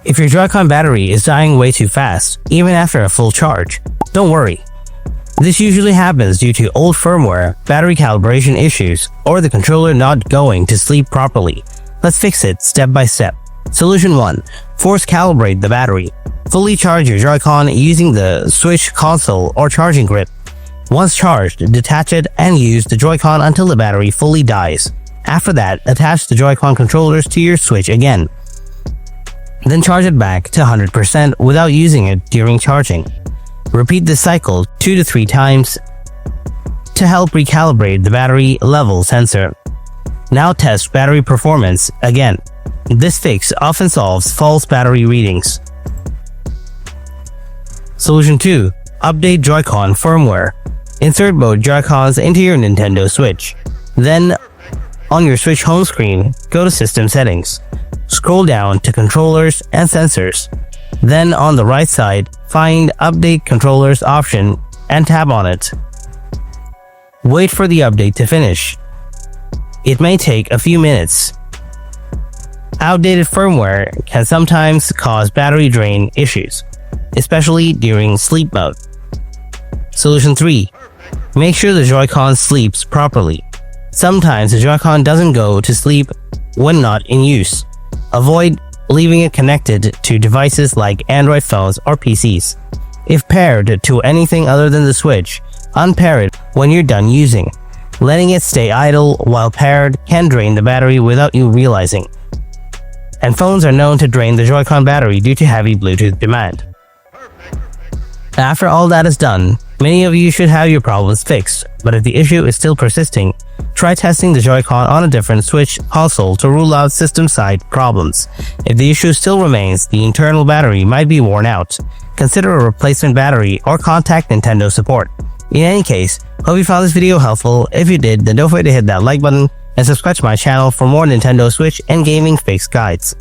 If your JoyCon battery is dying way too fast, even after a full charge, don't worry. This usually happens due to old firmware, battery calibration issues, or the controller not going to sleep properly. Let's fix it step by step. Solution 1. Force calibrate the battery. Fully charge your JoyCon using the Switch console or charging grip. Once charged, detach it and use the JoyCon until the battery fully dies. After that, attach the JoyCon controllers to your Switch again. Then charge it back to 100% without using it during charging. Repeat this cycle 2 to 3 times to help recalibrate the battery level sensor. Now test battery performance again. This fix often solves false battery readings. Solution 2. Update JoyCon firmware. Insert both JoyCons into your Nintendo Switch. Then, on your Switch home screen, go to System Settings. Scroll down to Controllers and Sensors. Then on the right side, find Update Controllers option and tap on it. Wait for the update to finish. It may take a few minutes. Outdated firmware can sometimes cause battery drain issues, especially during sleep mode. Solution 3. Make sure the JoyCon sleeps properly. Sometimes the JoyCon doesn't go to sleep when not in use. Avoid leaving it connected to devices like Android phones or PCs. If paired to anything other than the Switch, unpair it when you're done using. Letting it stay idle while paired can drain the battery without you realizing. And phones are known to drain the JoyCon battery due to heavy Bluetooth demand. After all that is done, many of you should have your problems fixed, but if the issue is still persisting, try testing the JoyCon on a different Switch console to rule out system-side problems. If the issue still remains, the internal battery might be worn out. Consider a replacement battery or contact Nintendo support. In any case, hope you found this video helpful. If you did, then don't forget to hit that like button and subscribe to my channel for more Nintendo Switch and gaming fix guides.